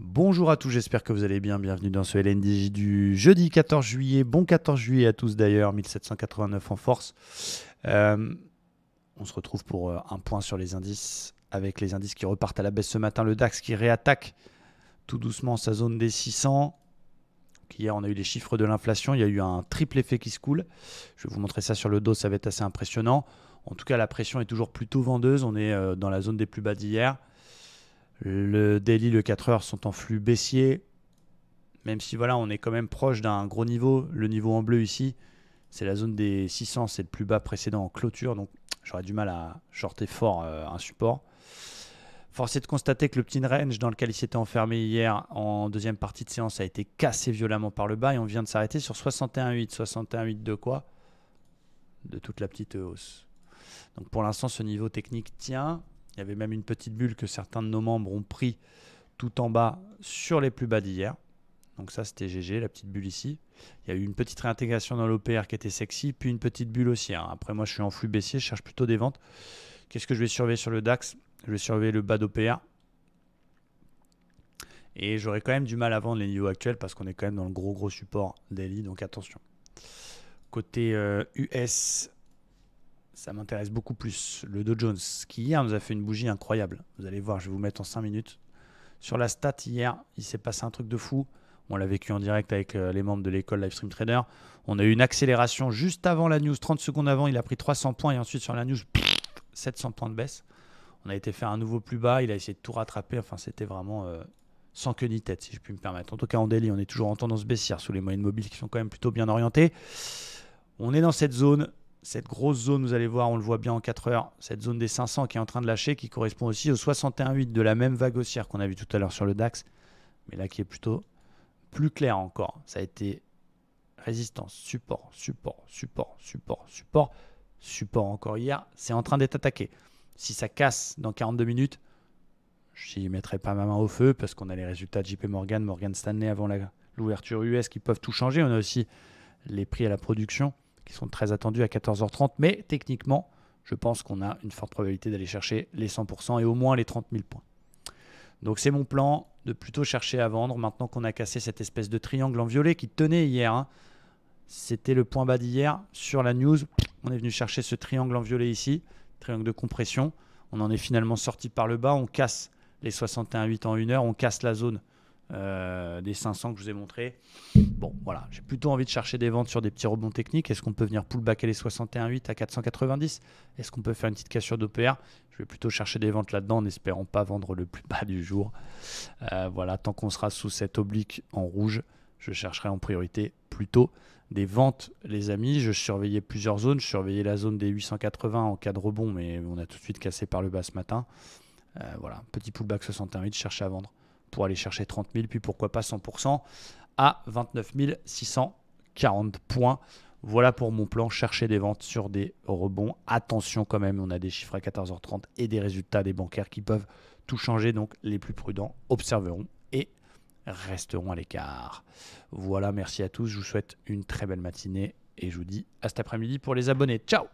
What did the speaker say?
Bonjour à tous, j'espère que vous allez bien. Bienvenue dans ce LNDJ du jeudi 14 juillet. Bon 14 juillet à tous d'ailleurs, 1789 en force. On se retrouve pour un point sur les indices, avec les indices qui repartent à la baisse ce matin. Le DAX qui réattaque tout doucement sa zone des 600. Hier, on a eu les chiffres de l'inflation. Il y a eu un triple effet qui se coule. Je vais vous montrer ça sur le dos, ça va être assez impressionnant. En tout cas, la pression est toujours plutôt vendeuse. On est dans la zone des plus bas d'hier. Le daily, le 4 heures sont en flux baissier. Même si voilà, on est quand même proche d'un gros niveau. Le niveau en bleu ici, c'est la zone des 600, c'est le plus bas précédent en clôture. Donc j'aurais du mal à shorter fort un support. Force est de constater que le petit range dans lequel il s'était enfermé hier en deuxième partie de séance a été cassé violemment par le bas. Et on vient de s'arrêter sur 61,8. 61,8 de quoi? De toute la petite hausse. Donc pour l'instant, ce niveau technique tient. Il y avait même une petite bulle que certains de nos membres ont pris tout en bas sur les plus bas d'hier. Donc ça, c'était GG, la petite bulle ici. Il y a eu une petite réintégration dans l'OPR qui était sexy, puis une petite bulle haussière. Après, moi, je suis en flux baissier, je cherche plutôt des ventes. Qu'est-ce que je vais surveiller sur le DAX? Je vais surveiller le bas d'OPR. Et j'aurai quand même du mal à vendre les niveaux actuels parce qu'on est quand même dans le gros support daily, donc attention. Côté US, ça m'intéresse beaucoup plus. Le Dow Jones, qui hier nous a fait une bougie incroyable. Vous allez voir, je vais vous mettre en 5 minutes. Sur la stat, hier, il s'est passé un truc de fou. On l'a vécu en direct avec les membres de l'école Livestream Trader. On a eu une accélération juste avant la news. 30 secondes avant, il a pris 300 points. Et ensuite, sur la news, 700 points de baisse. On a été faire un nouveau plus bas. Il a essayé de tout rattraper. Enfin, c'était vraiment sans queue ni tête, si je puis me permettre. En tout cas, en daily, on est toujours en tendance baissière sous les moyennes mobiles qui sont quand même plutôt bien orientées. On est dans cette zone. Cette grosse zone, vous allez voir, on le voit bien en 4 heures, cette zone des 500 qui est en train de lâcher, qui correspond aussi au 61,8 de la même vague haussière qu'on a vu tout à l'heure sur le DAX, mais là qui est plutôt plus clair encore. Ça a été résistance, support, support, support, support, support, support encore hier. C'est en train d'être attaqué. Si ça casse dans 42 minutes, je n'y mettrai pas ma main au feu parce qu'on a les résultats de JP Morgan, Morgan Stanley avant l'ouverture US qui peuvent tout changer. On a aussi les prix à la production qui sont très attendus à 14h30. Mais techniquement, je pense qu'on a une forte probabilité d'aller chercher les 100% et au moins les 30 000 points. Donc c'est mon plan de plutôt chercher à vendre maintenant qu'on a cassé cette espèce de triangle en violet qui tenait hier. Hein. C'était le point bas d'hier sur la news. On est venu chercher ce triangle en violet ici, triangle de compression. On en est finalement sorti par le bas. On casse les 61,8 en 1 heure. On casse la zone des 500 que je vous ai montré. Bon, voilà, j'ai plutôt envie de chercher des ventes sur des petits rebonds techniques. Est-ce qu'on peut venir pullbacker les 61,8 à 490? Est-ce qu'on peut faire une petite cassure d'OPR? Je vais plutôt chercher des ventes là-dedans en espérant pas vendre le plus bas du jour. Voilà, tant qu'on sera sous cette oblique en rouge, je chercherai en priorité plutôt des ventes, les amis. Je surveillais plusieurs zones. Je surveillais la zone des 880 en cas de rebond, mais on a tout de suite cassé par le bas ce matin. Voilà, petit pullback 61,8, je cherche à vendre pour aller chercher 30 000, puis pourquoi pas 100% à 29 640 points. Voilà pour mon plan, chercher des ventes sur des rebonds. Attention quand même, on a des chiffres à 14h30 et des résultats des bancaires qui peuvent tout changer. Donc les plus prudents observeront et resteront à l'écart. Voilà, merci à tous. Je vous souhaite une très belle matinée et je vous dis à cet après-midi pour les abonnés. Ciao!